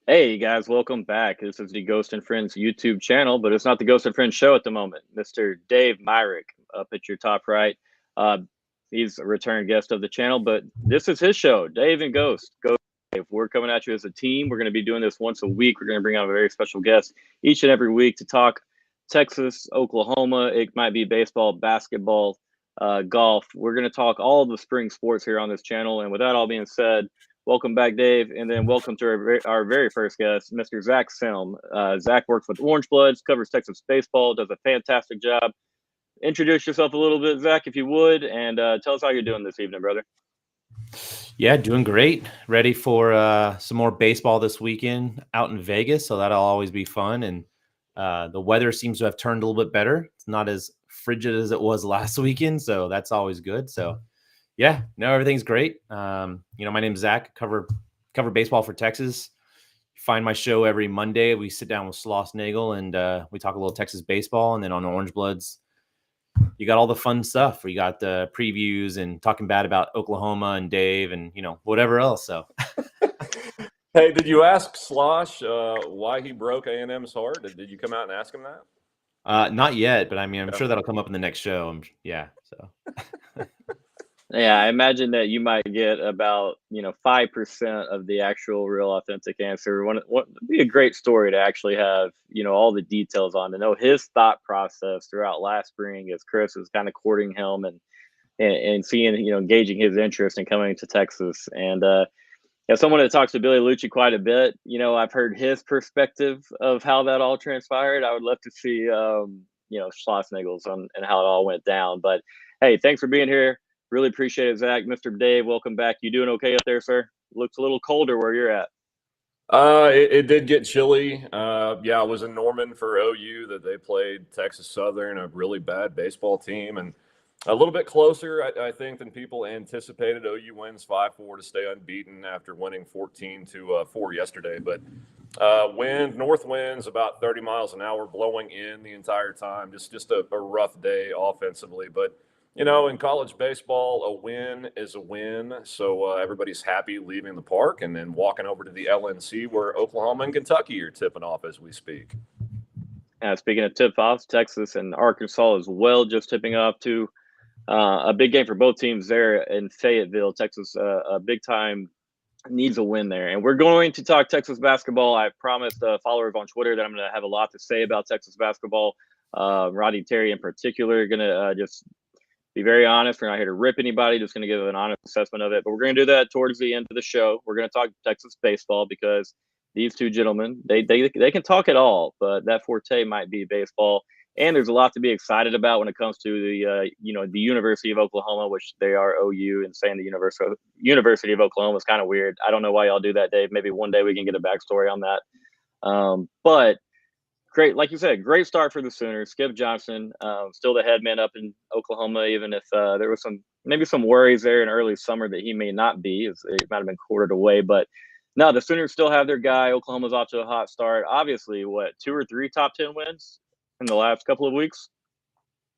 Hey guys, welcome back. This is the Ghost and Friends YouTube channel, but it's not the Ghost and Friends show at the moment. Mr. Dave Myrick up at your top right. Uh, he's a return guest of the channel, but this is his show, Dave and Ghost. Ghost Dave. We're coming at you as a team. We're going to be doing this once a week. We're going to bring on a very special guest each and every week to talk Texas, Oklahoma. It might be baseball, basketball, golf. We're going to talk all the spring sports here on this channel. And with that all being said, welcome back, Dave, and then welcome to our very first guest, Mr. Zach Symm. Zach works with Orange Bloods, covers Texas baseball, does a fantastic job. Introduce yourself a little bit, Zach, if you would, and tell us how you're doing this evening, brother. Yeah, doing great. Ready for some more baseball this weekend out in Vegas, so that'll always be fun. And the weather seems to have turned a little bit better. It's not as frigid as it was last weekend, so that's always good. So yeah, no, everything's great. My name's Zach. Cover baseball for Texas. Find my show every Monday. We sit down with Sloss Nagel and we talk a little Texas baseball. And then on Orange Bloods, you got all the fun stuff. We got the previews and talking bad about Oklahoma and Dave and whatever else. So, hey, did you ask Slosh why he broke A&M's heart? Did you come out and ask him that? Not yet, but I mean, I'm sure that'll come up in the next show. So. Yeah, I imagine that you might get about 5% of the actual real authentic answer. Would be a great story to actually have all the details on, to know his thought process throughout last spring as Chris was kind of courting him and seeing engaging his interest in coming to Texas. And as someone that talks to Billy Lucci quite a bit, I've heard his perspective of how that all transpired. I would love to see Schlossnagel's and how it all went down. But hey, thanks for being here. Really appreciate it, Zach. Mr. Dave, welcome back. You doing okay up there, sir? Looks a little colder where you're at. It did get chilly. I was in Norman for OU that they played Texas Southern, a really bad baseball team, and a little bit closer, I think, than people anticipated. OU wins 5-4 to stay unbeaten after winning 14-4 yesterday. But north winds about 30 miles an hour blowing in the entire time. Just a rough day offensively, but in college baseball, a win is a win. So everybody's happy leaving the park and then walking over to the LNC where Oklahoma and Kentucky are tipping off as we speak. Speaking of tip-offs, Texas and Arkansas as well, just tipping off to a big game for both teams there in Fayetteville. Texas, a big-time needs a win there. And we're going to talk Texas basketball. I promised followers on Twitter that I'm going to have a lot to say about Texas basketball. Roddy Terry in particular, going to just be very honest. We're not here to rip anybody, just going to give an honest assessment of it. But we're going to do that towards the end of the show. We're going to talk Texas baseball because these two gentlemen, they can talk it all, but that forte might be baseball. And there's a lot to be excited about when it comes to the the University of Oklahoma, which they are OU, and saying the University of Oklahoma is kind of weird. I don't know why y'all do that, Dave. Maybe one day we can get a backstory on that. But great, like you said, great start for the Sooners. Skip Johnson, still the head man up in Oklahoma, even if there was maybe some worries there in early summer that he may not be. It might have been quartered away, but no, the Sooners still have their guy. Oklahoma's off to a hot start. Obviously, 2 or 3 top 10 wins in the last couple of weeks?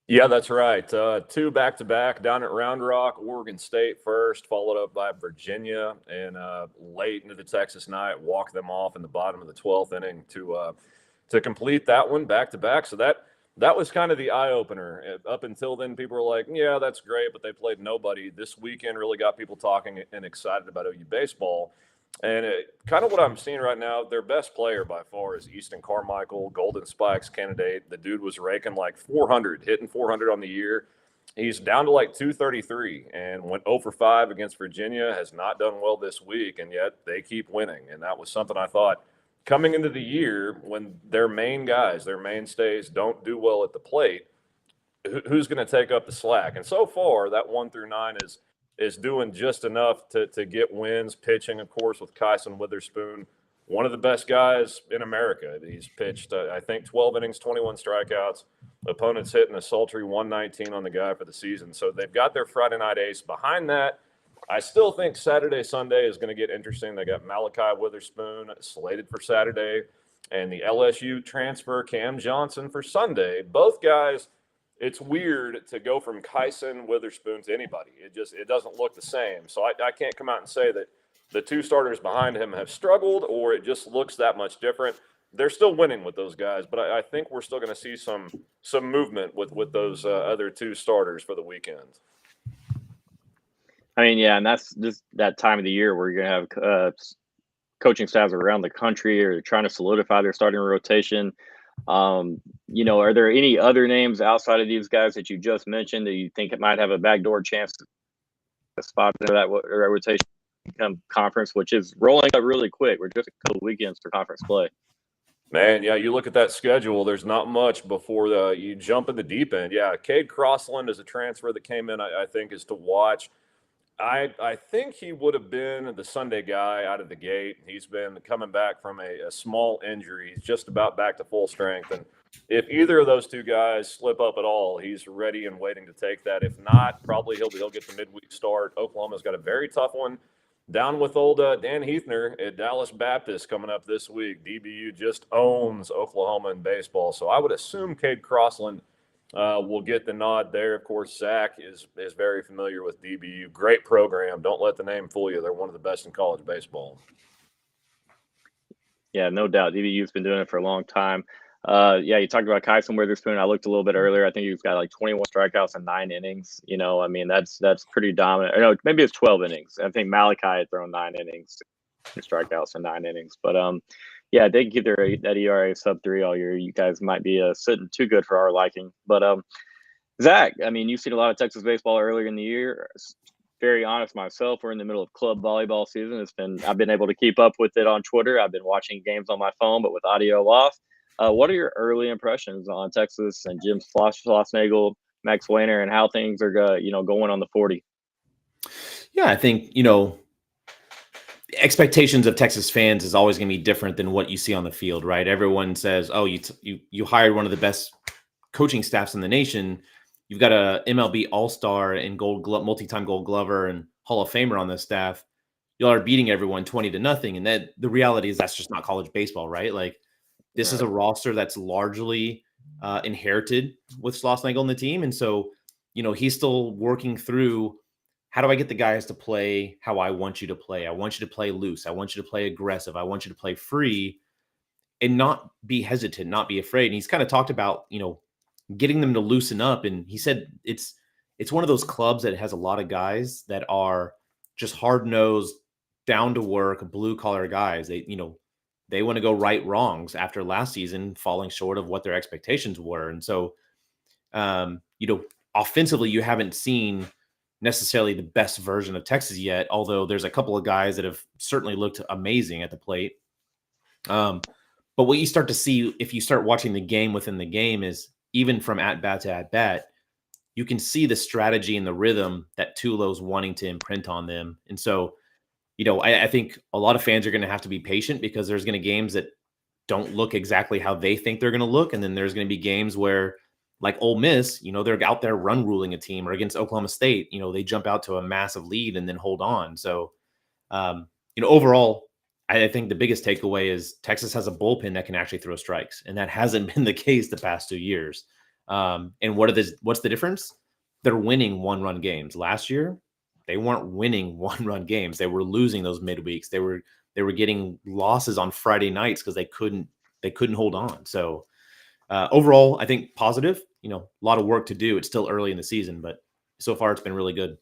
Yeah, that's right. 2 back-to-back down at Round Rock, Oregon State first, followed up by Virginia, and late into the Texas night, walk them off in the bottom of the 12th inning to complete that one back-to-back. So that was kind of the eye-opener. Up until then, people were like, yeah, that's great, but they played nobody. This weekend really got people talking and excited about OU baseball. And kind of what I'm seeing right now, their best player by far is Easton Carmichael, Golden Spikes candidate. The dude was raking like 400, hitting 400 on the year. He's down to like 233 and went 0 for 5 against Virginia, has not done well this week, and yet they keep winning. And that was something I thought coming into the year when their main guys, their mainstays don't do well at the plate, who's going to take up the slack? And so far, that 1 through 9 is doing just enough to get wins. Pitching, of course, with Kyson Witherspoon one of the best guys in America. He's pitched, I think, 12 innings, 21 strikeouts. Opponents hitting a sultry 119 on the guy for the season. So they've got their Friday night ace. Behind that, I still think Saturday, Sunday is going to get interesting. They got Malachi Witherspoon slated for Saturday and the LSU transfer Cam Johnson for Sunday. Both guys, it's weird to go from Kyson Witherspoon to anybody. It doesn't look the same. So I can't come out and say that the two starters behind him have struggled or it just looks that much different. They're still winning with those guys, but I think we're still going to see some movement with those other two starters for the weekend. I mean, yeah, and that's just that time of the year where you're going to have coaching staffs around the country or trying to solidify their starting rotation. Are there any other names outside of these guys that you just mentioned that you think it might have a backdoor chance to spot into that rotation become conference, which is rolling up really quick? We're just a couple weekends for conference play. Man, yeah, you look at that schedule, there's not much before you jump in the deep end. Yeah, Cade Crossland is a transfer that came in, I think, is to watch. I think he would have been the Sunday guy out of the gate. He's been coming back from a small injury. He's just about back to full strength. And if either of those two guys slip up at all, he's ready and waiting to take that. If not, probably he'll get the midweek start. Oklahoma's got a very tough one down with old Dan Heathner at Dallas Baptist coming up this week. DBU just owns Oklahoma in baseball. So I would assume Cade Crossland will get the nod there. Of course, Zach is very familiar with DBU. Great program. Don't let the name fool you. They're one of the best in college baseball. Yeah, no doubt. DBU's been doing it for a long time. You talked about Kyson Witherspoon. I looked a little bit earlier. I think he's got like 21 strikeouts in 9 innings. I mean, that's pretty dominant. No, maybe it's 12 innings. I think Malachi had thrown 9 innings, strikeouts in 9 innings. But they can keep that ERA sub 3 all year. You guys might be sitting too good for our liking. But Zach, I mean, you've seen a lot of Texas baseball earlier in the year. Very honest myself, we're in the middle of club volleyball season. I've been able to keep up with it on Twitter. I've been watching games on my phone, but with audio off. What are your early impressions on Texas and Jim Schlossnagle, Max Weiner, and how things are going on the 40? Yeah, I think expectations of Texas fans is always going to be different than what you see on the field, right? Everyone says, "Oh, you hired one of the best coaching staffs in the nation. You've got a MLB All-Star and multi-time Gold Glover and Hall of Famer on the staff. Y'all are beating everyone 20-0." And that the reality is that's just not college baseball, right? Like this is a roster that's largely inherited with Schlossnagle and the team, and so he's still working through. How do I get the guys to play how I want you to play? I want you to play loose. I want you to play aggressive. I want you to play free and not be hesitant, not be afraid. And he's kind of talked about, getting them to loosen up. And he said it's one of those clubs that has a lot of guys that are just hard-nosed, down-to-work, blue-collar guys. They want to go right wrongs after last season falling short of what their expectations were. And so, offensively, you haven't seen necessarily the best version of Texas yet, although there's a couple of guys that have certainly looked amazing at the plate. But what you start to see if you start watching the game within the game is even from at-bat to at-bat, you can see the strategy and the rhythm that Tulo's wanting to imprint on them. And so, I think a lot of fans are going to have to be patient because there's going to be games that don't look exactly how they think they're going to look. And then there's going to be games where, like Ole Miss, they're out there run ruling a team, or against Oklahoma State, they jump out to a massive lead and then hold on. So, overall, I think the biggest takeaway is Texas has a bullpen that can actually throw strikes, and that hasn't been the case the past 2 years. And what's the difference? They're winning 1-run games. Last year, they weren't winning 1-run games. They were losing those midweeks. They were getting losses on Friday nights because they couldn't hold on. So overall, I think positive. A lot of work to do. It's still early in the season, but so far it's been really good.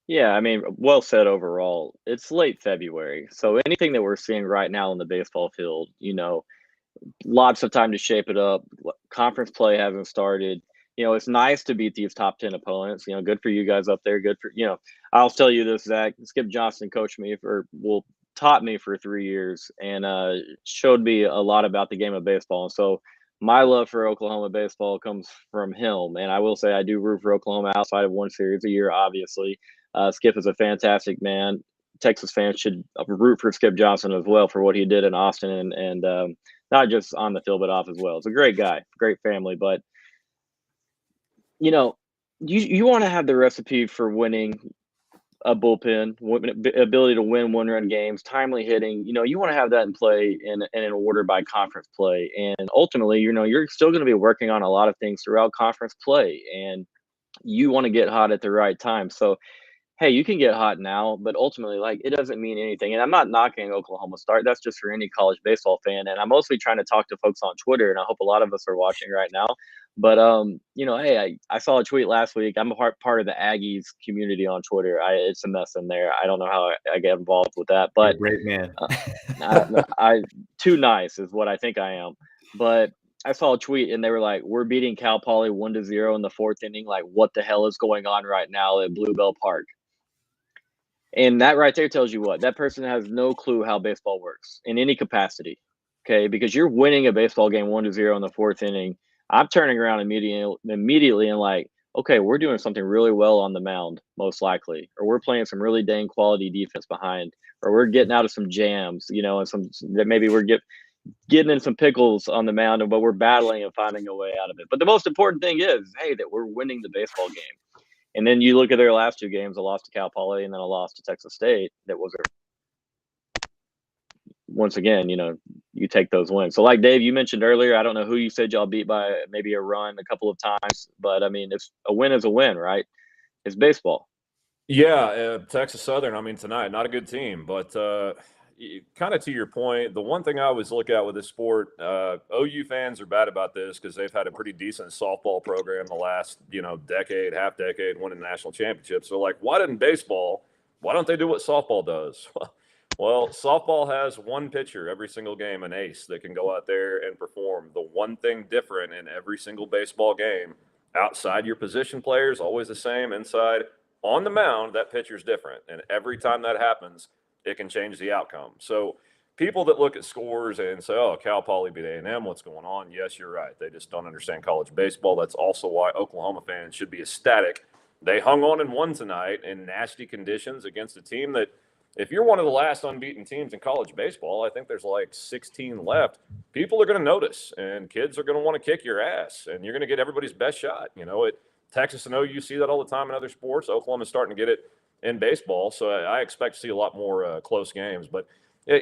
Yeah, I mean, well said overall. It's late February, so anything that we're seeing right now in the baseball field, lots of time to shape it up. Conference play hasn't started. It's nice to beat these top 10 opponents. Good for you guys up there. Good for, I'll tell you this, Zach. Skip Johnson taught me for 3 years and showed me a lot about the game of baseball. And so my love for Oklahoma baseball comes from him. And I will say I do root for Oklahoma outside of one series a year, obviously. Skip is a fantastic man. Texas fans should root for Skip Johnson as well for what he did in Austin and not just on the field but off as well. It's a great guy, great family, but you want to have the recipe for winning a bullpen, ability to win one-run games, timely hitting. You want to have that in play and in order by conference play. And ultimately, you're still going to be working on a lot of things throughout conference play, and you want to get hot at the right time. So, hey, you can get hot now, but ultimately, it doesn't mean anything. And I'm not knocking Oklahoma start. That's just for any college baseball fan. And I'm mostly trying to talk to folks on Twitter, and I hope a lot of us are watching right now. But hey, I saw a tweet last week. I'm a part of the Aggies community on Twitter. It's a mess in there. I don't know how I get involved with that, but You're a great man. I too nice is what I think I am. But I saw a tweet and they were like, "We're beating Cal Poly 1-0 in the fourth inning. Like, what the hell is going on right now at Bluebell Park?" And that right there tells you what that person has no clue how baseball works in any capacity. Okay, because you're winning a baseball game 1-0 in the fourth inning. I'm turning around immediately and like, okay, we're doing something really well on the mound, most likely, or we're playing some really dang quality defense behind, or we're getting out of some jams, and some that maybe we're getting in some pickles on the mound, but we're battling and finding a way out of it. But the most important thing is, hey, that we're winning the baseball game. And then you look at their last two games, a loss to Cal Poly and then a loss to Texas State. That was once again, you take those wins. So like Dave, you mentioned earlier, I don't know who you said y'all beat by maybe a run a couple of times, but I mean, it's a win is a win, right? It's baseball. Yeah, Texas Southern, I mean, tonight, not a good team, but kind of to your point, the one thing I always look at with this sport, OU fans are bad about this because they've had a pretty decent softball program the last, decade, half decade, winning national championships. So like, why don't they do what softball does? Well, softball has one pitcher every single game, an ace that can go out there and perform. The one thing different in every single baseball game, outside your position players, always the same, inside on the mound, that pitcher's different. And every time that happens, it can change the outcome. So people that look at scores and say, oh, Cal Poly beat A&M, what's going on? Yes, you're right. They just don't understand college baseball. That's also why Oklahoma fans should be ecstatic. They hung on and won tonight in nasty conditions against a team that, if you're one of the last unbeaten teams in college baseball, I think there's like 16 left, people are going to notice, and kids are going to want to kick your ass, and you're going to get everybody's best shot. Texas and OU see that all the time in other sports. Oklahoma's starting to get it in baseball, so I expect to see a lot more close games. But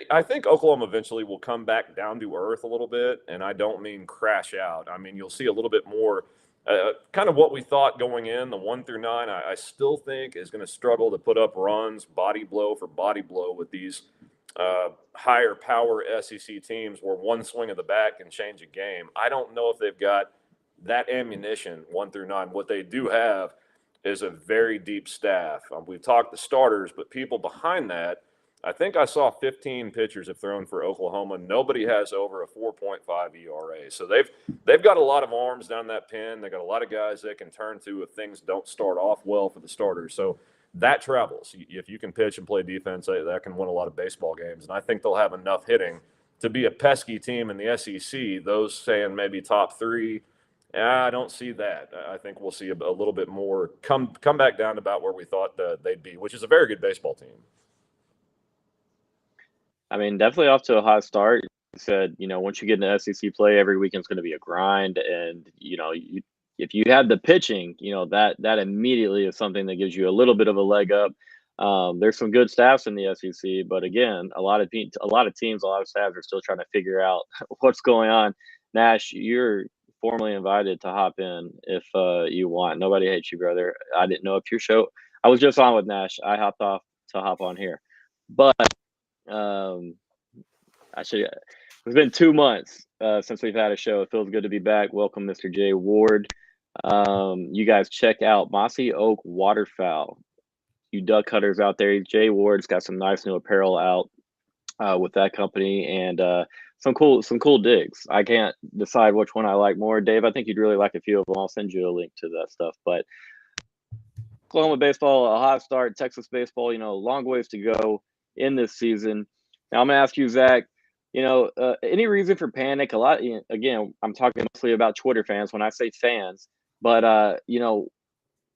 I think Oklahoma eventually will come back down to earth a little bit, and I don't mean crash out. I mean, you'll see a little bit more kind of what we thought going in, the 1 through 9, I still think is going to struggle to put up runs, body blow for body blow with these higher power SEC teams where one swing of the bat can change a game. I don't know if they've got that ammunition 1 through 9. What they do have is a very deep staff. We've talked the starters, but people behind that, I think I saw 15 pitchers have thrown for Oklahoma. Nobody has over a 4.5 ERA. So they've got a lot of arms down that pen. They got a lot of guys they can turn to if things don't start off well for the starters. So that travels. If you can pitch and play defense, that can win a lot of baseball games. And I think they'll have enough hitting to be a pesky team in the SEC. Those saying maybe top 3, I don't see that. I think we'll see a little bit more come back down to about where we thought they'd be, which is a very good baseball team. I mean, definitely off to a hot start. You said, once you get into SEC play, every weekend's going to be a grind. And, if you have the pitching, that immediately is something that gives you a little bit of a leg up. There's some good staffs in the SEC, but again, a lot of teams, a lot of staffs are still trying to figure out what's going on. Nash, you're formally invited to hop in if you want. Nobody hates you, brother. I didn't know if your show. I was just on with Nash. I hopped off to hop on here, but it's been 2 months since we've had a show. It feels good to be back. Welcome, Mr. Jay Ward. You guys check out Mossy Oak Waterfowl. You duck cutters out there. Jay Ward's got some nice new apparel out with that company and some cool digs. I can't decide which one I like more. Dave, I think you'd really like a few of them. I'll send you a link to that stuff. But Oklahoma baseball, a hot start. Texas baseball, long ways to go in this season. Now I'm going to ask you, Zach, any reason for panic? Again, I'm talking mostly about Twitter fans when I say fans, but,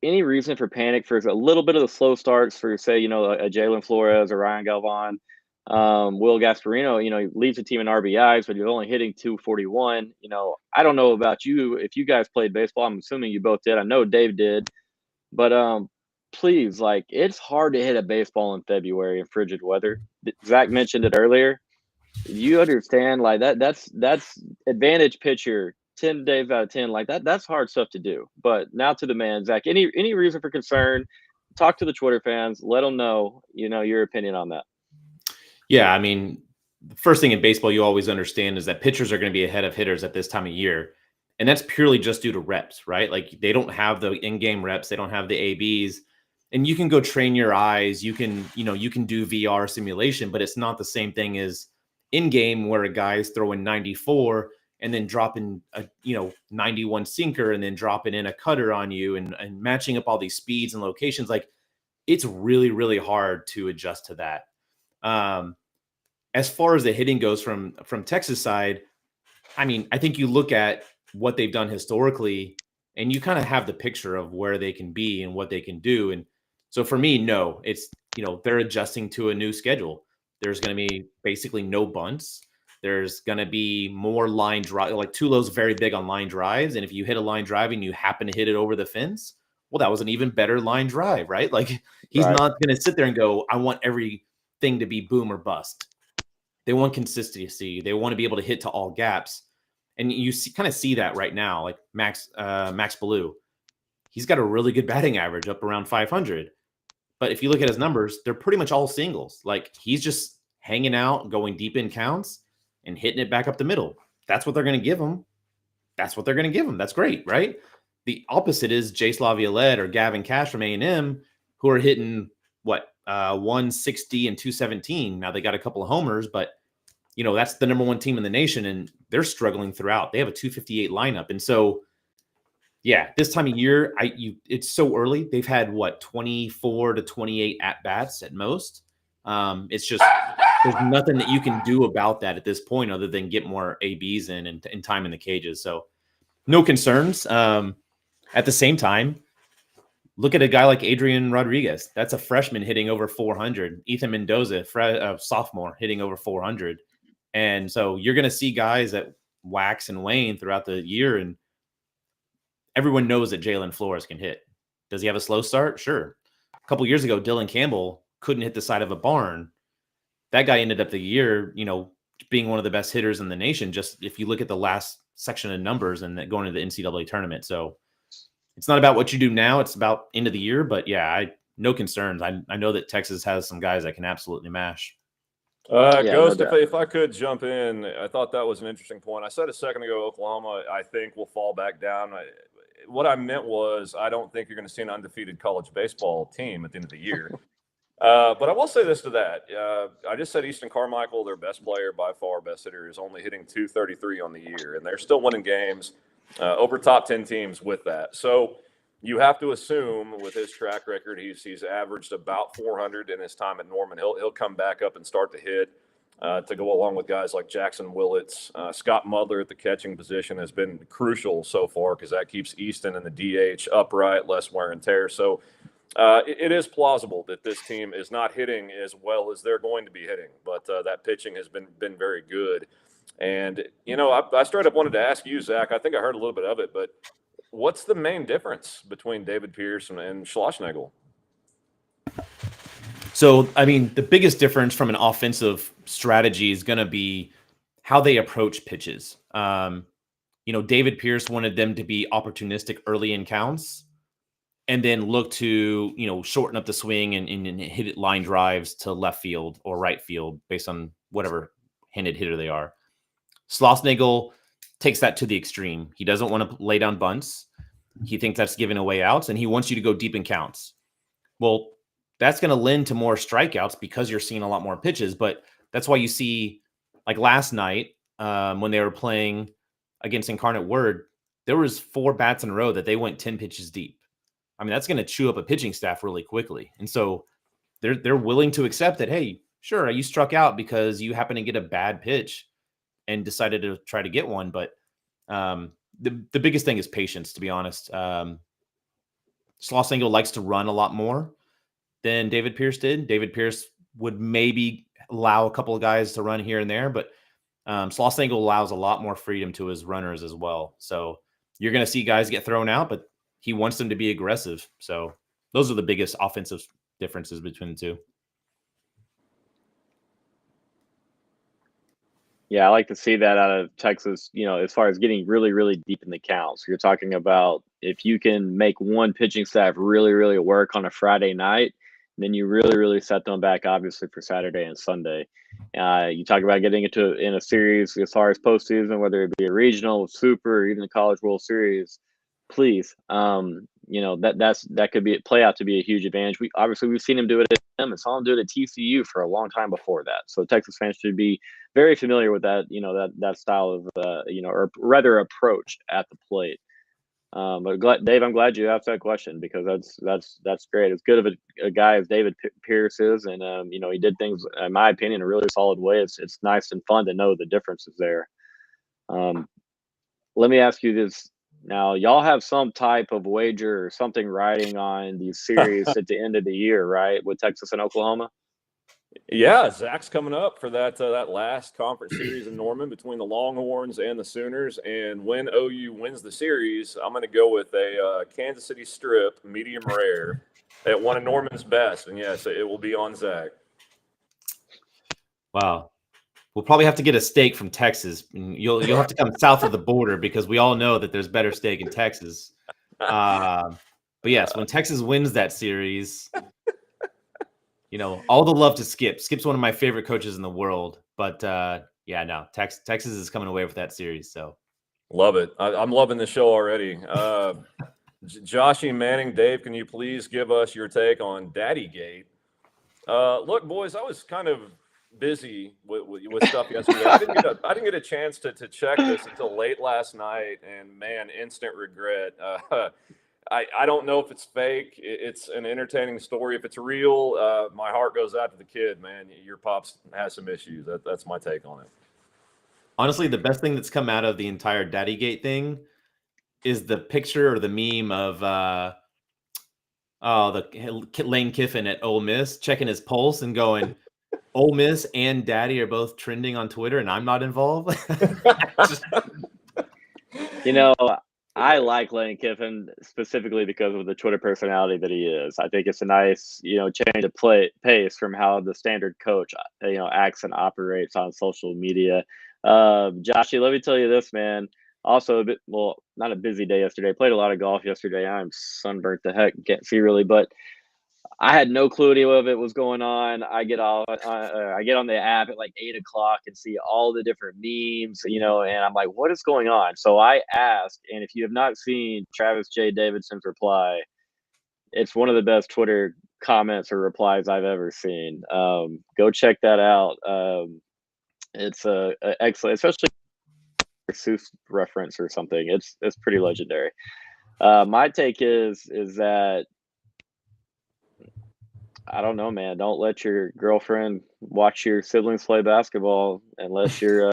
any reason for panic for a little bit of the slow starts for, say, a Jalen Flores or Ryan Galvan? Will Gasparino, he leads the team in RBIs, but he's only hitting 241. I don't know about you. If you guys played baseball, I'm assuming you both did. I know Dave did. But please, it's hard to hit a baseball in February in frigid weather. Zach mentioned it earlier. You understand, that's advantage pitcher 10 days out of 10, that's hard stuff to do. But now to the man, Zach, any reason for concern? Talk to the Twitter fans, let them know, your opinion on that. Yeah, I mean, the first thing in baseball you always understand is that pitchers are going to be ahead of hitters at this time of year. And that's purely just due to reps, right? Like they don't have the in-game reps, they don't have the ABs. And you can go train your eyes, you can do VR simulation, but it's not the same thing as in-game where a guy is throwing 94 and then dropping a 91 sinker and then dropping in a cutter on you and matching up all these speeds and locations. Like it's really, really hard to adjust to that. As far as the hitting goes from Texas side, I mean, I think you look at what they've done historically and you kind of have the picture of where they can be and what they can do. And so for me, no, it's, they're adjusting to a new schedule. There's going to be basically no bunts. There's going to be more line drive. Like Tulo's very big on line drives. And if you hit a line drive and you happen to hit it over the fence, well, that was an even better line drive, right? Like he's not going to sit there and go, I want everything to be boom or bust. They want consistency. They want to be able to hit to all gaps. And you kind of see that right now, like Max Ballou. He's got a really good batting average up around 500. But if you look at his numbers, they're pretty much all singles. Like he's just hanging out, going deep in counts and hitting it back up the middle. That's what they're going to give him. That's great, right? The opposite is Jace Laviolette or Gavin Cash from A&M, who are hitting 160 and 217. Now they got a couple of homers, but that's the number one team in the nation, and they're struggling throughout. They have a 258 lineup. And so, yeah, this time of year, it's so early. They've had 24 to 28 at-bats at most. It's just, there's nothing that you can do about that at this point other than get more ABs in and time in the cages. So no concerns. At the same time, look at a guy like Adrian Rodriguez. That's a freshman hitting over 400. Ethan Mendoza, sophomore, hitting over 400. And so you're going to see guys that wax and wane throughout the year. And everyone knows that Jalen Flores can hit. Does he have a slow start? Sure. A couple years ago, Dylan Campbell couldn't hit the side of a barn. That guy ended up the year, being one of the best hitters in the nation. Just if you look at the last section of numbers and going to the NCAA tournament. So it's not about what you do now. It's about end of the year. But yeah, no concerns. I know that Texas has some guys that can absolutely mash. Ghost, if I could jump in, I thought that was an interesting point. I said a second ago, Oklahoma, I think, will fall back down. What I meant was I don't think you're going to see an undefeated college baseball team at the end of the year. But I will say this to that. I just said Easton Carmichael, their best player, by far best hitter, is only hitting 233 on the year, and they're still winning games over top 10 teams with that. So you have to assume with his track record, he's averaged about 400 in his time at Norman. He'll come back up and start to hit to go along with guys like Jackson Willits. Scott Mudler at the catching position has been crucial so far because that keeps Easton and the DH upright, less wear and tear. So it is plausible that this team is not hitting as well as they're going to be hitting, but that pitching has been very good. And, I straight up wanted to ask you, Zach, I think I heard a little bit of it, but what's the main difference between David Pierce and Schlossnagle? So, I mean, the biggest difference from an offensive strategy is going to be how they approach pitches. David Pierce wanted them to be opportunistic early in counts and then look to, shorten up the swing and hit line drives to left field or right field based on whatever handed hitter they are. Schlossnagle takes that to the extreme. He doesn't want to lay down bunts. He thinks that's giving away outs, and he wants you to go deep in counts. Well, that's going to lend to more strikeouts because you're seeing a lot more pitches. But that's why you see, like last night, when they were playing against Incarnate Word, there was 4 bats in a row that they went 10 pitches deep. I mean, that's going to chew up a pitching staff really quickly. And so they're willing to accept that, hey, sure, you struck out because you happen to get a bad pitch and decided to try to get one. But the biggest thing is patience, to be honest. Schlossingle likes to run a lot more than David Pierce did. David Pierce would maybe allow a couple of guys to run here and there, but Schlossingle allows a lot more freedom to his runners as well. So you're going to see guys get thrown out, but he wants them to be aggressive. So those are the biggest offensive differences between the two. Yeah, I like to see that out of Texas, as far as getting really, really deep in the count. So you're talking about if you can make one pitching staff really, really work on a Friday night, then you really, really set them back, obviously, for Saturday and Sunday. You talk about getting into in a series as far as postseason, whether it be a regional, super, or even the College World Series, please. That could play out to be a huge advantage. We've seen him do it at them and saw him do it at TCU for a long time before that. So Texas fans should be very familiar with that, that style of, or rather approach at the plate. But Dave, I'm glad you asked that question because that's great. As good of a guy as David Pierce is, and he did things, in my opinion, in a really solid way. It's nice and fun to know the differences there. Let me ask you this. Now, y'all have some type of wager or something riding on these series at the end of the year, right, with Texas and Oklahoma? Yeah, Zach's coming up for that last conference series in Norman between the Longhorns and the Sooners. And when OU wins the series, I'm going to go with a Kansas City strip, medium rare, at one of Norman's best. And yes, it will be on Zach. Wow. We'll probably have to get a steak from Texas. You'll have to come south of the border because we all know that there's better steak in Texas. But yes, when Texas wins that series, all the love to Skip. Skip's one of my favorite coaches in the world. But Texas is coming away with that series. So love it. I'm loving the show already. Joshy Manning, Dave, can you please give us your take on Daddygate? Look, boys, I was kind of busy with stuff yesterday. I didn't get a chance to check this until late last night, and man, instant regret. I don't know if it's fake. It's an entertaining story. If it's real, my heart goes out to the kid, man. Your pops has some issues. That's my take on it. Honestly, the best thing that's come out of the entire Daddygate thing is the picture or the meme of the Lane Kiffin at Ole Miss checking his pulse and going, Ole Miss and Daddy are both trending on Twitter, and I'm not involved. I like Lane Kiffin specifically because of the Twitter personality that he is. I think it's a nice, change of pace from how the standard coach, acts and operates on social media. Joshy, let me tell you this, man. Also, not a busy day yesterday. Played a lot of golf yesterday. I'm sunburnt to heck. Can't see really, but I had no clue any of it was going on. I get on the app at like 8:00 and see all the different memes, and I'm like, what is going on? So I asked, and if you have not seen Travis J. Davidson's reply, it's one of the best Twitter comments or replies I've ever seen. Go check that out. It's excellent, especially a Seuss reference or something. It's pretty legendary. My take is that I don't know, man. Don't let your girlfriend watch your siblings play basketball unless you're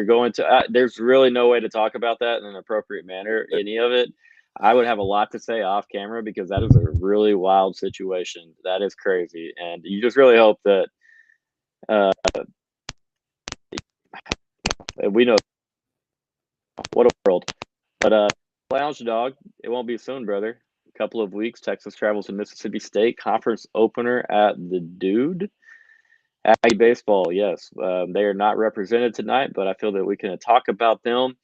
going to. There's really no way to talk about that in an appropriate manner. Any of it, I would have a lot to say off camera because that is a really wild situation. That is crazy, and you just really hope that we know what a world. But Lounge Dog, it won't be soon, brother. Couple of weeks, Texas travels to Mississippi State, conference opener at the Dude. Aggie baseball, yes, they are not represented tonight, but I feel that we can talk about them.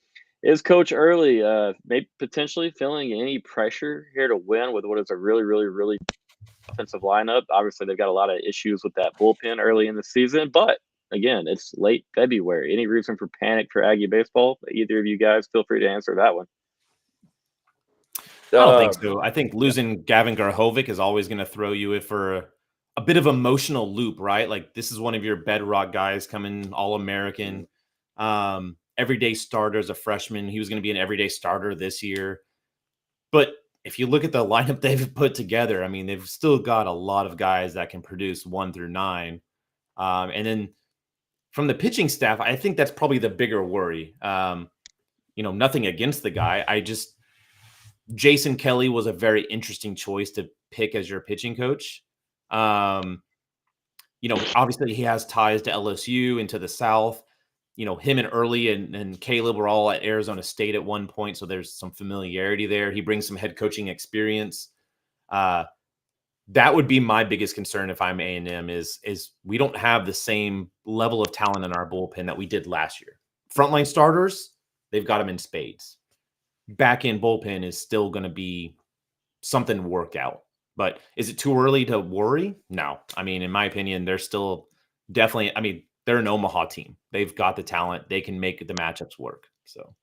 Is Coach Early maybe potentially feeling any pressure here to win with what is a really, really, really offensive lineup? Obviously, they've got a lot of issues with that bullpen early in the season, but again, it's late February. Any reason for panic for Aggie baseball? Either of you guys, feel free to answer that one. I don't think so. I think losing Gavin Garhovic is always going to throw you in for a bit of emotional loop, right? Like this is one of your bedrock guys coming All-American, everyday starter as a freshman. He was going to be an everyday starter this year. But if you look at the lineup they've put together, I mean, they've still got a lot of guys that can produce 1 through 9. And then from the pitching staff, I think that's probably the bigger worry. Nothing against the guy. Jason Kelly was a very interesting choice to pick as your pitching coach. Obviously he has ties to LSU and to the South. Him and Early and Caleb were all at Arizona State at one point, so there's some familiarity there. He brings some head coaching experience. That would be my biggest concern if I'm A&M is we don't have the same level of talent in our bullpen that we did last year. Frontline starters, they've got them in spades. Back end bullpen is still going to be something to work out. But is it too early to worry? No. I mean, in my opinion, they're still definitely, I mean, they're an Omaha team. They've got the talent. They can make the matchups work. So,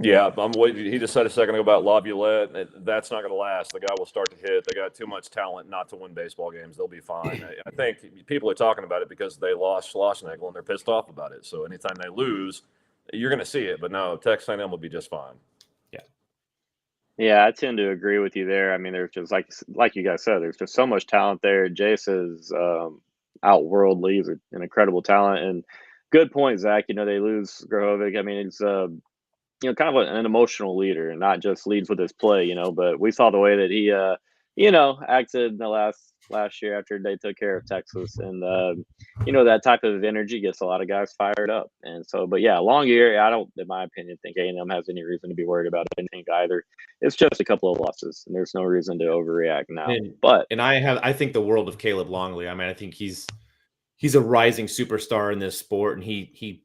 yeah, he just said a second ago about Laviolette. That's not going to last. The guy will start to hit. They got too much talent not to win baseball games. They'll be fine. I think people are talking about it because they lost Schlossnagle and they're pissed off about it. So anytime they lose, you're going to see it. But no, Texas A&M will be just fine. Yeah, I tend to agree with you there. I mean, there's just like you guys said, there's just so much talent there. Jace is outworldly. He's an incredible talent. And good point, Zach. They lose Grahovic. I mean, it's kind of an emotional leader, and not just leads with his play. But we saw the way that he acted in the last year after they took care of Texas, and that type of energy gets a lot of guys fired up. And so, but yeah, long year. I don't, in my opinion, think A&M has any reason to be worried about anything either. It's just a couple of losses, and there's no reason to overreact now. And I think the world of Caleb Longley. I mean, I think he's a rising superstar in this sport, and he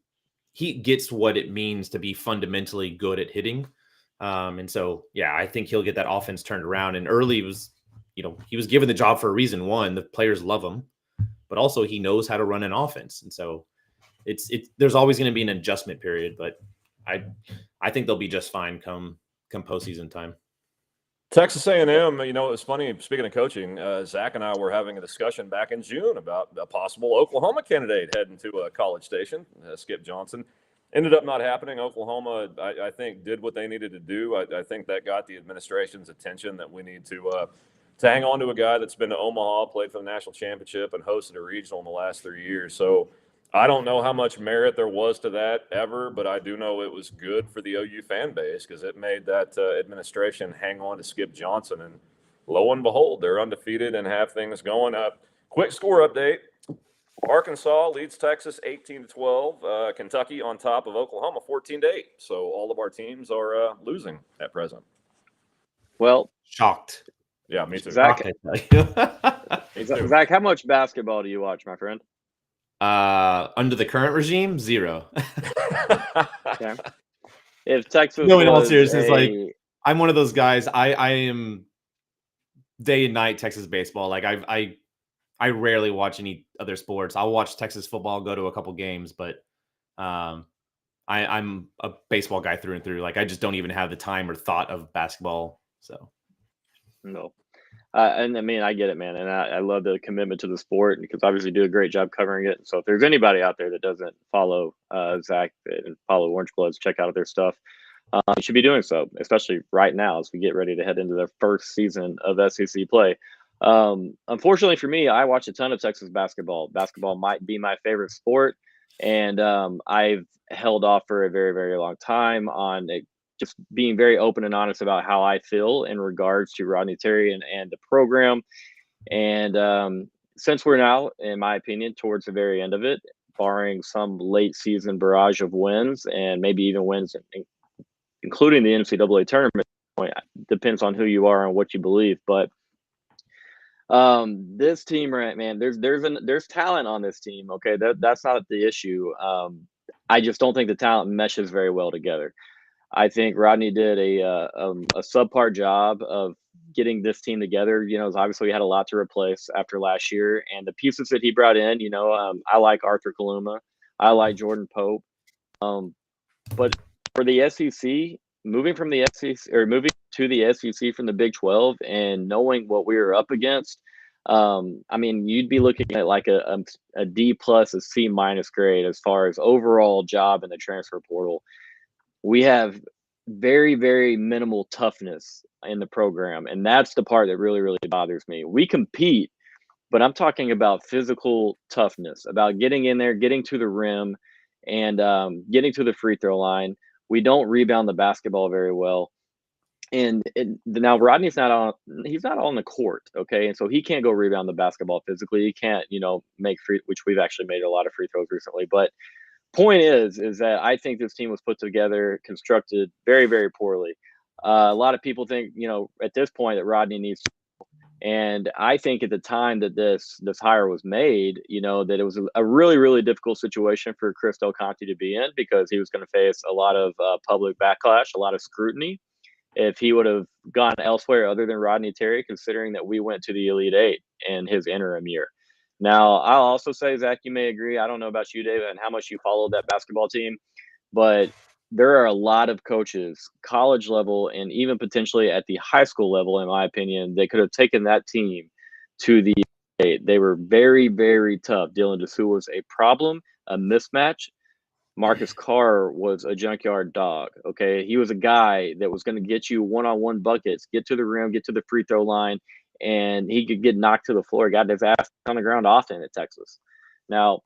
gets what it means to be fundamentally good at hitting. And so, yeah, I think he'll get that offense turned around. And Early was, he was given the job for a reason. One, the players love him, but also he knows how to run an offense. And so there's always going to be an adjustment period, but I think they'll be just fine come postseason time. Texas A&M, it was funny, speaking of coaching, Zach and I were having a discussion back in June about a possible Oklahoma candidate heading to a College Station, Skip Johnson. Ended up not happening. Oklahoma, I think, did what they needed to do. I think that got the administration's attention that we need to hang on to a guy that's been to Omaha, played for the national championship, and hosted a regional in the last 3 years. So I don't know how much merit there was to that ever, but I do know it was good for the OU fan base because it made that administration hang on to Skip Johnson. And lo and behold, they're undefeated and have things going up. Quick score update. Arkansas leads Texas 18-12. Kentucky on top of Oklahoma 14-8. So all of our teams are losing at present. Well, shocked. Yeah, me too. Zach, Zach, how much basketball do you watch, my friend? Under the current regime, 0. Okay. If Texas, no, in all seriousness, like I'm one of those guys. I am day and night Texas baseball. Like I rarely watch any other sports. I'll watch Texas football, go to a couple games, but I'm a baseball guy through and through. Like I just don't even have the time or thought of basketball. So no. And I mean, I get it, man. And I love the commitment to the sport because obviously you do a great job covering it. So if there's anybody out there that doesn't follow Zach and follow Orange Bloods, check out their stuff. You should be doing so, especially right now as we get ready to head into the first season of SEC play. Unfortunately for me, I watch a ton of Texas basketball. Basketball might be my favorite sport. And I've held off for a very, very long time on it. Just being very open and honest about how I feel in regards to Rodney Terry and the program. And since we're now, in my opinion, towards the very end of it, barring some late season barrage of wins and maybe even wins, including the NCAA tournament, depends on who you are and what you believe. But this team, right, man, there's talent on this team. Okay, that's not the issue. I just don't think the talent meshes very well together. I think Rodney did a subpar job of getting this team together. Obviously we had a lot to replace after last year, and the pieces that he brought in, I like Arthur Kaluma, I like Jordan Pope, but for the SEC, moving to the SEC from the Big 12 and knowing what we were up against, I mean, you'd be looking at like a D+, a C- grade as far as overall job in the transfer portal. We have very, very minimal toughness in the program. And that's the part that really, really bothers me. We compete, but I'm talking about physical toughness, about getting in there, getting to the rim, and getting to the free throw line. We don't rebound the basketball very well. And now Rodney's not on. He's not on the court, okay, and so he can't go rebound the basketball physically. He can't, make free, which we've actually made a lot of free throws recently. But point is that I think this team was put together, constructed very, very poorly. A lot of people think, at this point that Rodney needs. And I think at the time that this hire was made, that it was a really, really difficult situation for Chris Del Conte to be in, because he was going to face a lot of public backlash, a lot of scrutiny if he would have gone elsewhere other than Rodney Terry, considering that we went to the Elite Eight in his interim year. Now, I'll also say, Zach, you may agree. I don't know about you, David, and how much you followed that basketball team, but there are a lot of coaches, college level, and even potentially at the high school level, in my opinion, they could have taken that team to the eight. They were very, very tough. Dylan Dessou was a problem, a mismatch. Marcus Carr was a junkyard dog. Okay. He was a guy that was going to get you one-on-one buckets, get to the rim, get to the free throw line, and he could get knocked to the floor, got his ass on the ground often at Texas. Now,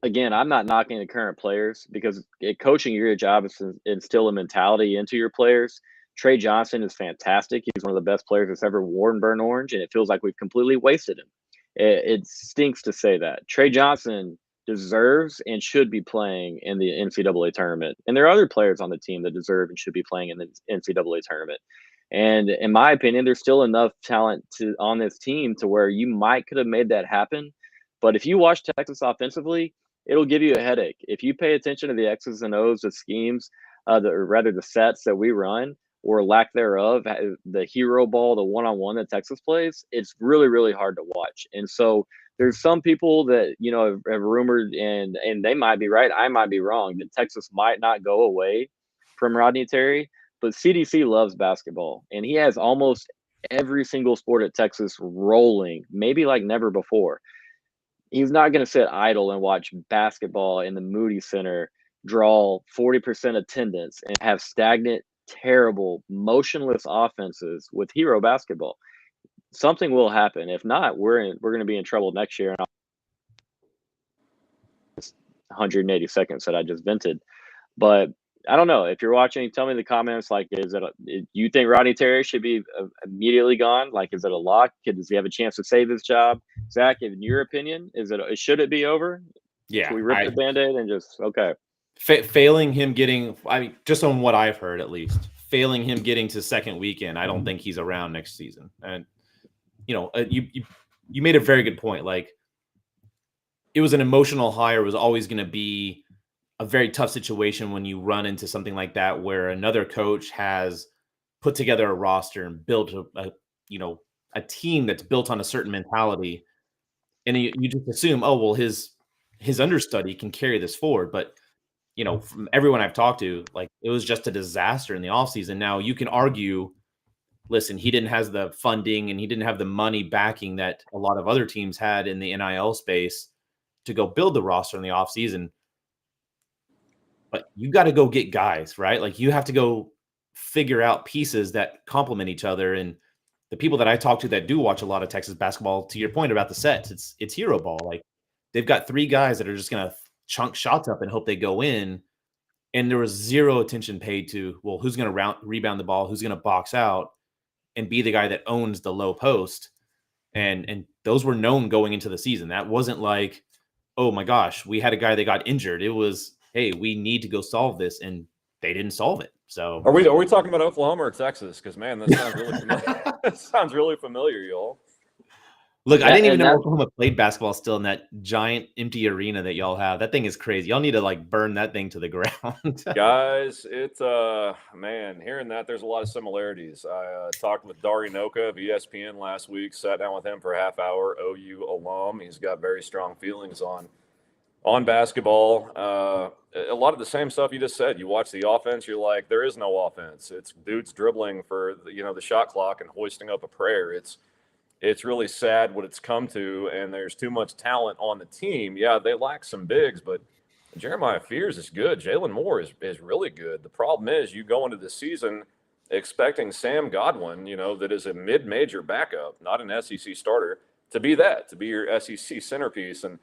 again, I'm not knocking the current players, because coaching, your job is to instill a mentality into your players. Trey Johnson is fantastic. He's one of the best players that's ever worn burnt orange, and it feels like we've completely wasted him. It stinks to say that. Trey Johnson deserves and should be playing in the NCAA tournament. And there are other players on the team that deserve and should be playing in the NCAA tournament. And in my opinion, there's still enough talent on this team to where you might could have made that happen. But if you watch Texas offensively, it'll give you a headache. If you pay attention to the X's and O's, the schemes, or rather the sets that we run, or lack thereof, the hero ball, the one-on-one that Texas plays, it's really, really hard to watch. And so there's some people that, have rumored, and they might be right, I might be wrong, that Texas might not go away from Rodney Terry. But CDC loves basketball, and he has almost every single sport at Texas rolling, maybe like never before. He's not going to sit idle and watch basketball in the Moody Center draw 40% attendance and have stagnant, terrible, motionless offenses with hero basketball. Something will happen. If not, we're going to be in trouble next year. 180 seconds that I just vented, but I don't know. If you're watching, tell me in the comments. Like, you think Rodney Terry should be immediately gone? Like, is it a lock? Does he have a chance to save his job? Zach, in your opinion, should it be over? Yeah, should we rip the Band-Aid and just okay? Failing him getting, just on what I've heard at least, failing him getting to second weekend, I don't think he's around next season. And you made a very good point. Like, it was an emotional hire. It was always going to be a very tough situation when you run into something like that, where another coach has put together a roster and built a team that's built on a certain mentality, and you just assume, oh well, his understudy can carry this forward. But from everyone I've talked to, like, it was just a disaster in the offseason. Now you can argue, listen, he didn't have the funding and he didn't have the money backing that a lot of other teams had in the NIL space to go build the roster in the offseason. But you got to go get guys, right? Like, you have to go figure out pieces that complement each other. And the people that I talk to that do watch a lot of Texas basketball, to your point about the sets, it's hero ball. Like, they've got three guys that are just going to chunk shots up and hope they go in. And there was zero attention paid to, well, who's going to rebound the ball, who's going to box out and be the guy that owns the low post. And those were known going into the season. That wasn't like, oh my gosh, we had a guy that got injured. It was, hey, we need to go solve this, and they didn't solve it. So are we talking about Oklahoma or Texas? Because man, that sounds really familiar. That sounds really familiar, y'all. Look, I didn't even know Oklahoma played basketball still in that giant empty arena that y'all have. That thing is crazy. Y'all need to like burn that thing to the ground. Guys, it's man, hearing that, there's a lot of similarities. I talked with Dari Noka of ESPN last week, sat down with him for a half hour, OU alum. He's got very strong feelings on basketball. A lot of the same stuff you just said. You watch the offense, you're like, there is no offense. It's dudes dribbling for the shot clock and hoisting up a prayer. It's really sad what it's come to, and there's too much talent on the team. Yeah, they lack some bigs, but Jeremiah Fears is good. Jalen Moore is really good. The problem is you go into the season expecting Sam Godwin, that is a mid-major backup, not an SEC starter, to be your SEC centerpiece. And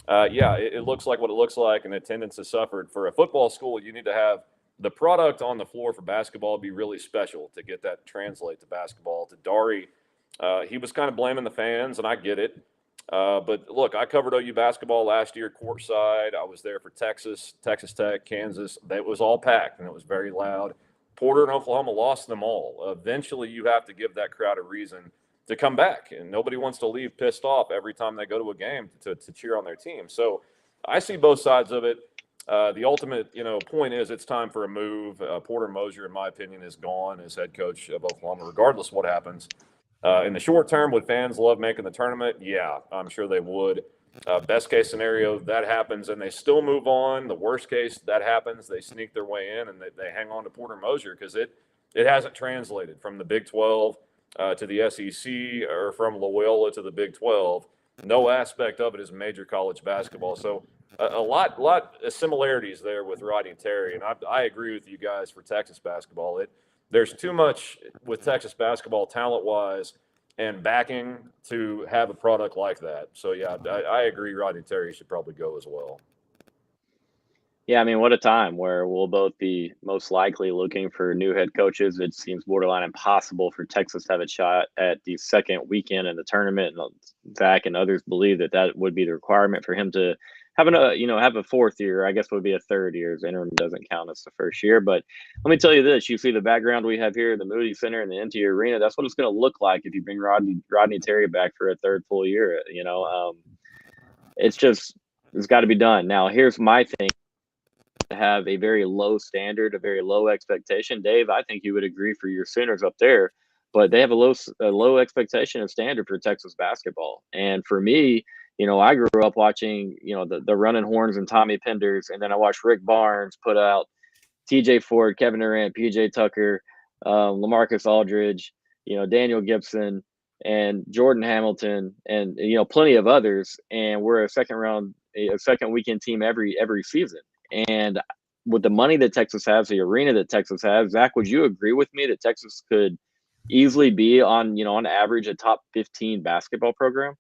it looks like what it looks like, and attendance has suffered. For a football school, you need to have the product on the floor for basketball would be really special to get that to translate to basketball. To Dari, he was kind of blaming the fans, and I get it. But look, I covered OU basketball last year courtside. I was there for Texas, Texas Tech, Kansas. It was all packed, and it was very loud. Porter and Oklahoma lost them all. Eventually, you have to give that crowd a reason to come back, and nobody wants to leave pissed off every time they go to a game to cheer on their team. So I see both sides of it. The ultimate, point is it's time for a move. Porter Moser, in my opinion, is gone as head coach of Oklahoma, regardless of what happens. In the short term, would fans love making the tournament? Yeah, I'm sure they would. Best case scenario, that happens and they still move on. The worst case, that happens, they sneak their way in and they hang on to Porter Moser because it hasn't translated from the Big 12 to the SEC or from Loyola to the Big 12. No aspect of it is major college basketball. So a lot of similarities there with Rodney Terry. And I agree with you guys for Texas basketball. There's too much with Texas basketball talent-wise and backing to have a product like that. So, yeah, I agree Rodney Terry should probably go as well. Yeah, I mean, what a time where we'll both be most likely looking for new head coaches. It seems borderline impossible for Texas to have a shot at the second weekend in the tournament. And Zach and others believe that would be the requirement for him to have a fourth year. I guess would be a third year. As interim doesn't count as the first year. But let me tell you this: you see the background we have here, the Moody Center and the empty arena. That's what it's going to look like if you bring Rodney Terry back for a third full year. It's got to be done. Now, here's my thing. Have a very low standard, a very low expectation. Dave, I think you would agree for your Sooners up there, but they have a low expectation of standard for Texas basketball. And for me, I grew up watching, the running horns and Tommy Penders, and then I watched Rick Barnes put out TJ Ford, Kevin Durant, PJ Tucker, LaMarcus Aldridge, Daniel Gibson, and Jordan Hamilton, and plenty of others. And we're a second weekend team every season. And with the money that Texas has, the arena that Texas has, Zach, would you agree with me that Texas could easily be on average a top 15 basketball program?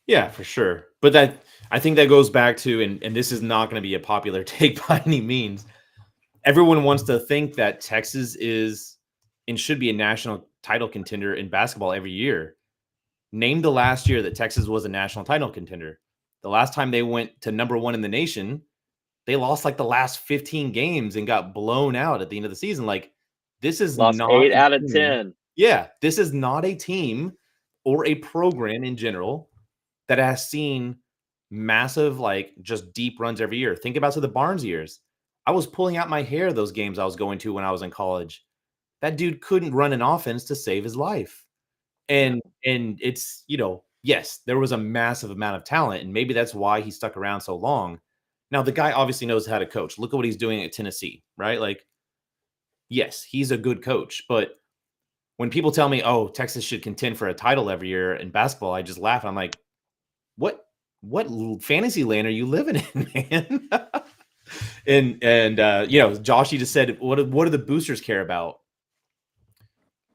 Yeah, for sure. But I think that goes back to, and this is not going to be a popular take by any means. Everyone wants to think that Texas is and should be a national title contender in basketball every year. Name the last year that Texas was a national title contender. The last time they went to number one in the nation, they lost like the last 15 games and got blown out at the end of the season. Like, this is lost not 8 out of 10. Yeah, this is not a team or a program in general that has seen massive, like, just deep runs every year. Think about the Barnes years. I was pulling out my hair those games I was going to when I was in college. That dude couldn't run an offense to save his life. And it's, yes, there was a massive amount of talent, and maybe that's why he stuck around so long. Now, the guy obviously knows how to coach. Look at what he's doing at Tennessee, right? Like, yes, he's a good coach. But when people tell me, oh, Texas should contend for a title every year in basketball, I just laugh. I'm like, what fantasy land are you living in, man? and Joshy just said, what do the boosters care about?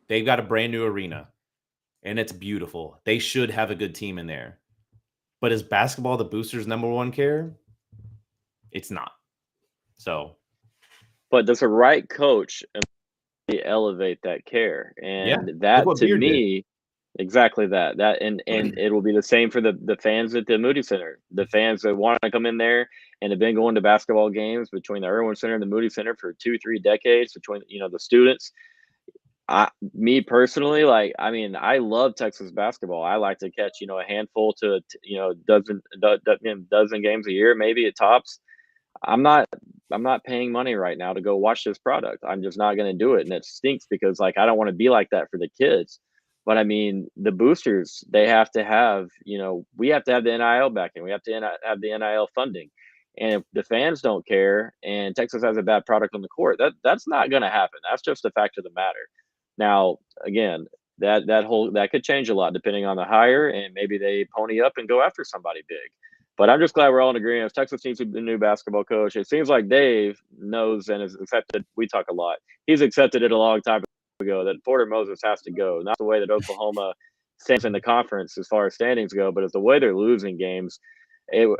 They've got a brand new arena, and it's beautiful. They should have a good team in there. But is basketball the boosters' number one care? It's not. So, but does the right coach elevate that care? And that to me, exactly that and it will be the same for the fans at the Moody Center. The fans that want to come in there and have been going to basketball games between the Irwin Center and the Moody Center for 2-3 decades, between the students. Me personally, I love Texas basketball. I like to catch a handful to dozen games a year, maybe at tops. I'm not paying money right now to go watch this product. I'm just not going to do it. And it stinks because I don't want to be like that for the kids. But I mean, the boosters, they have to have, we have to have the NIL backing. We have to have the NIL funding. And if the fans don't care and Texas has a bad product on the court, that's not going to happen. That's just a fact of the matter. Now, again, that could change a lot depending on the hire, and maybe they pony up and go after somebody big. But I'm just glad we're all in agreement. Texas needs a new basketball coach. It seems like Dave knows and has accepted. We talk a lot. He's accepted it a long time ago that Porter Moses has to go. Not the way that Oklahoma stands in the conference as far as standings go, but it's the way they're losing games.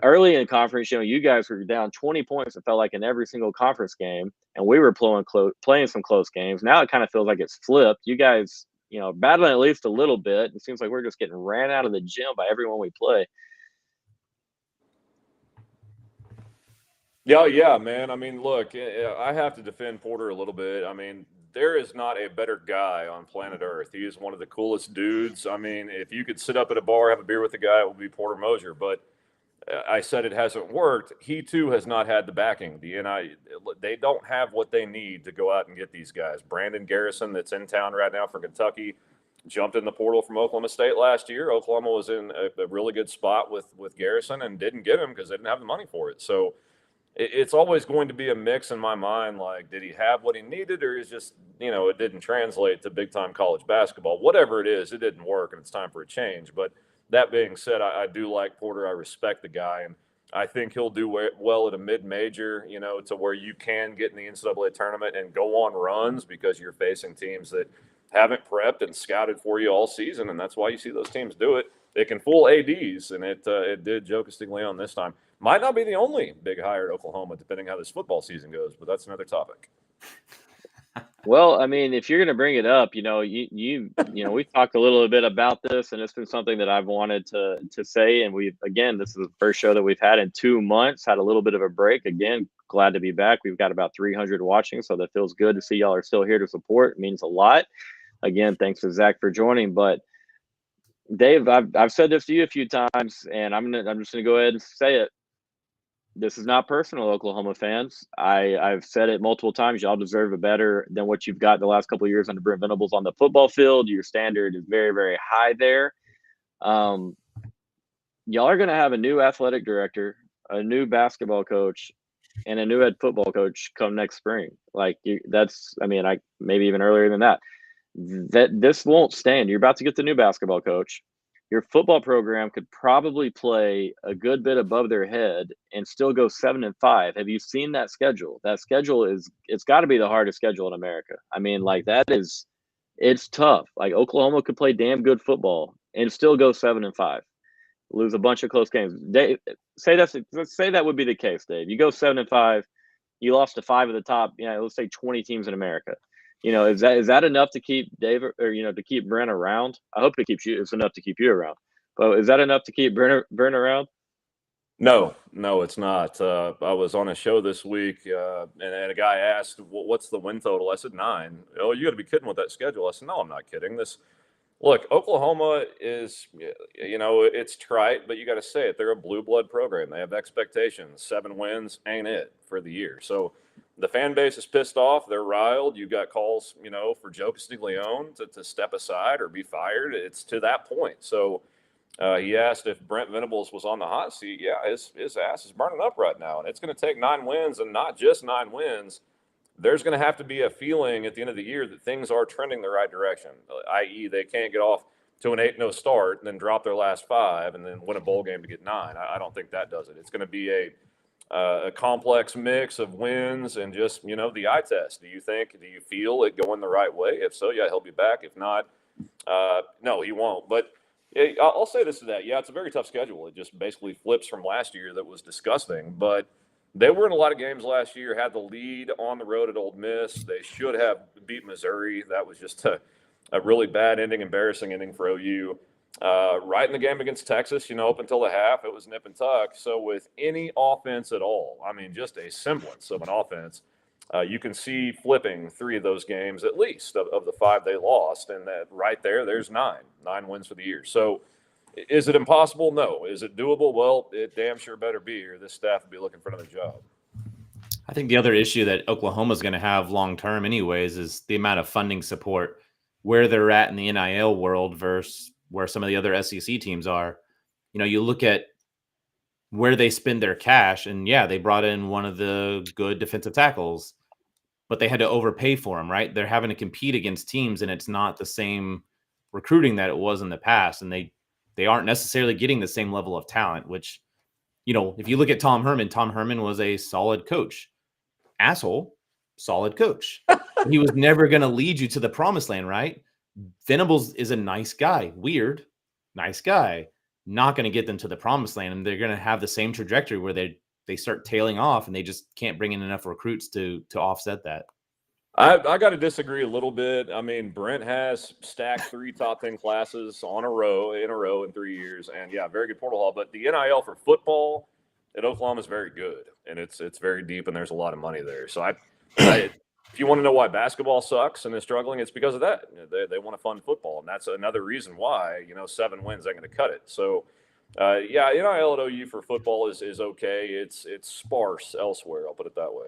early in conference, you guys were down 20 points. It felt like in every single conference game, and we were playing some close games. Now it kind of feels like it's flipped. You guys, battling at least a little bit. It seems like we're just getting ran out of the gym by everyone we play. Yeah, man. I mean, look, I have to defend Porter a little bit. I mean, there is not a better guy on planet Earth. He is one of the coolest dudes. I mean, if you could sit up at a bar, have a beer with the guy, it would be Porter Moser. But I said it hasn't worked. He too has not had the backing. They don't have what they need to go out and get these guys. Brandon Garrison, that's in town right now for Kentucky, jumped in the portal from Oklahoma State last year. Oklahoma was in a really good spot with Garrison and didn't get him because they didn't have the money for it. So it's always going to be a mix in my mind. Like, did he have what he needed, or is just, it didn't translate to big time college basketball? Whatever it is, it didn't work, and it's time for a change. But that being said, I do like Porter. I respect the guy, and I think he'll do well at a mid-major, to where you can get in the NCAA tournament and go on runs because you're facing teams that haven't prepped and scouted for you all season, and that's why you see those teams do it. It can fool ADs, and it did Joe Castiglione this time. Might not be the only big hire at Oklahoma, depending how this football season goes, but that's another topic. Well, I mean, if you're going to bring it up, we talked a little bit about this, and it's been something that I've wanted to say. And this is the first show that we've had in 2 months, had a little bit of a break. Again, glad to be back. We've got about 300 watching, so that feels good to see y'all are still here to support. It means a lot. Again, thanks to Zach for joining. But Dave, I've said this to you a few times, and I'm just gonna go ahead and say it. This is not personal, Oklahoma fans. I've said it multiple times. Y'all deserve it better than what you've got the last couple of years under Brent Venables on the football field. Your standard is very, very high there. Y'all are going to have a new athletic director, a new basketball coach, and a new head football coach come next spring. Maybe even earlier than that. This won't stand. You're about to get the new basketball coach. Your football program could probably play a good bit above their head and still go 7-5. Have you seen that schedule? That schedule it's got to be the hardest schedule in America. I mean, it's tough. Like, Oklahoma could play damn good football and still go 7-5, lose a bunch of close games. Dave, say that would be the case, Dave. You go 7-5, you lost to 5 of the top, let's say 20 teams in America. Is that enough to keep Dave, or to keep Brent around? I hope it's enough to keep you around. But is that enough to keep Brent around? No, it's not. I was on a show this week, and a guy asked, "What's the win total?" I said 9. Oh, you got to be kidding with that schedule. I said, "No, I'm not kidding." Look, Oklahoma is, it's trite, but you got to say it. They're a blue blood program. They have expectations. 7 wins ain't it for the year. So the fan base is pissed off. They're riled. You've got calls, for Joe Castiglione to step aside or be fired. It's to that point. So he asked if Brent Venables was on the hot seat. Yeah, his ass is burning up right now. And it's going to take 9 wins, and not just 9 wins. There's going to have to be a feeling at the end of the year that things are trending the right direction, i.e. they can't get off to an 8-0 start and then drop their last 5 and then win a bowl game to get 9. I don't think that does it. It's going to be a complex mix of wins and just, the eye test. Do you feel it going the right way? If so, yeah, he'll be back. If not, no, he won't. But I'll say this to that. Yeah, it's a very tough schedule. It just basically flips from last year that was disgusting. But they were in a lot of games last year, had the lead on the road at Ole Miss. They should have beat Missouri. That was just a really bad ending, embarrassing ending for OU. Right in the game against Texas, up until the half, it was nip and tuck. So with any offense at all, I mean, just a semblance of an offense, you can see flipping 3 of those games at least of the 5 they lost. And that right there's 9 wins for the year. So is it impossible? No. Is it doable? Well, it damn sure better be, or this staff will be looking for another job. I think the other issue that Oklahoma is going to have long term anyways is the amount of funding support, where they're at in the NIL world versus where some of the other SEC teams are. You look at where they spend their cash, and yeah, they brought in one of the good defensive tackles, but they had to overpay for him, right? They're having to compete against teams, and it's not the same recruiting that it was in the past, and they aren't necessarily getting the same level of talent, which, if you look at Tom Herman was a solid coach. Asshole, solid coach. He was never going to lead you to the promised land, right? Venables is a nice guy. Weird, nice guy. not going to get them to the promised land, and they're going to have the same trajectory where they start tailing off, and they just can't bring in enough recruits to offset that. I got to disagree a little bit. I mean, Brent has stacked 3 top 10 classes in a row in 3 years, and yeah, very good portal haul. But the NIL for football at Oklahoma is very good, and it's very deep, and there's a lot of money there. So if you want to know why basketball sucks and is struggling, it's because of that. They want to fund football, and that's another reason why 7 wins ain't going to cut it. So. Yeah, NIL at OU for football is okay. It's sparse elsewhere. I'll put it that way.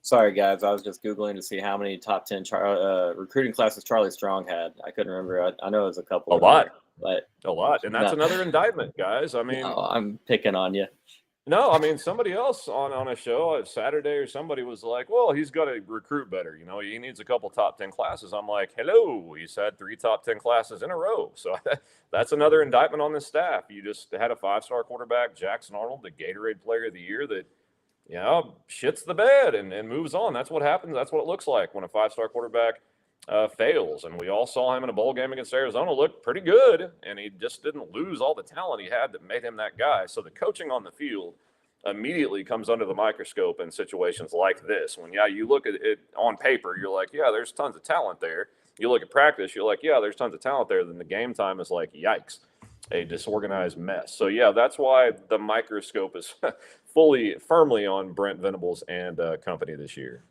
Sorry, guys. I was just Googling to see how many top 10 recruiting classes Charlie Strong had. I couldn't remember. I know it was a couple. A lot. But a lot. And that's another indictment, guys. I mean, no, I'm picking on you. No, I mean, somebody else on a show on Saturday or somebody was like, well, he's got to recruit better. He needs a couple top 10 classes. I'm like, hello, he's had 3 top 10 classes in a row. So that's another indictment on this staff. You just had a 5-star quarterback, Jackson Arnold, the Gatorade Player of the Year that, shits the bed and moves on. That's what happens. That's what it looks like when a 5-star quarterback fails. And we all saw him in a bowl game against Arizona look pretty good, and he just didn't lose all the talent he had that made him that guy. So the coaching on the field immediately comes under the microscope in situations like this. When, you look at it on paper, you're like, yeah, there's tons of talent there. You look at practice, you're like, yeah, there's tons of talent there. Then the game time is like, yikes, a disorganized mess. So, yeah, that's why the microscope is firmly on Brent Venables and company this year.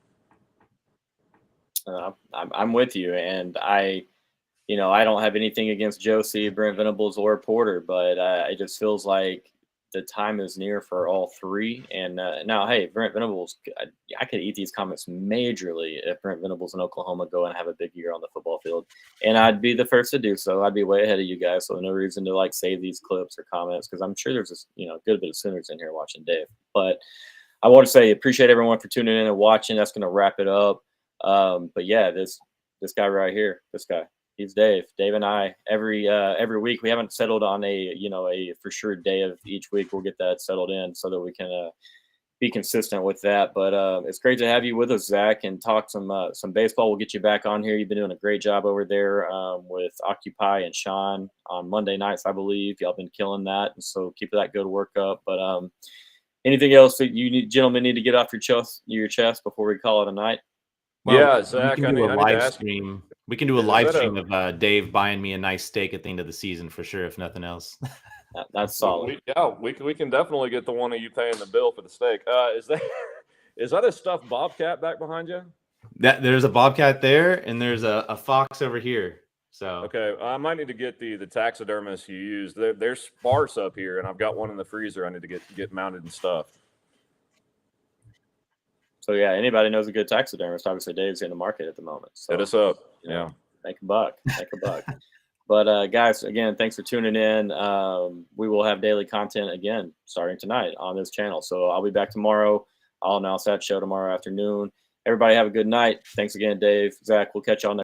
I'm with you, and I don't have anything against Josie, Brent Venables, or Porter, but it just feels like the time is near for all 3. And now, hey, Brent Venables, I could eat these comments majorly if Brent Venables and Oklahoma go and have a big year on the football field, and I'd be the first to do so. I'd be way ahead of you guys, so no reason to save these clips or comments, because I'm sure there's a good bit of Sooners in here watching Dave. But I want to say appreciate everyone for tuning in and watching. That's going to wrap it up. But yeah, this guy right here, he's Dave. Dave and I every week, we haven't settled on a for sure day of each week. We'll get that settled in so that we can be consistent with that. But it's great to have you with us, Zach, and talk some baseball. We'll get you back on here. You've been doing a great job over there with Occupy and Sean on Monday nights, I believe. Y'all been killing that, and so keep that good work up. But anything else that you gentlemen need to get off your chest before we call it a night? Well, yeah, Zach, we can do a live stream. We can do a live stream of Dave buying me a nice steak at the end of the season for sure, if nothing else. That's solid. We can definitely get the one of you paying the bill for the steak. Is that a stuffed bobcat back behind you? There's a bobcat there, and there's a fox over here. So okay, I might need to get the taxidermist you use. They're sparse up here, and I've got one in the freezer. I need to get mounted and stuffed. So yeah, anybody knows a good taxidermist? Obviously, Dave's in the market at the moment. So, hit us up. Yeah, make a buck. But guys, again, thanks for tuning in. We will have daily content again starting tonight on this channel. So I'll be back tomorrow. I'll announce that show tomorrow afternoon. Everybody have a good night. Thanks again, Dave, Zach. We'll catch y'all next.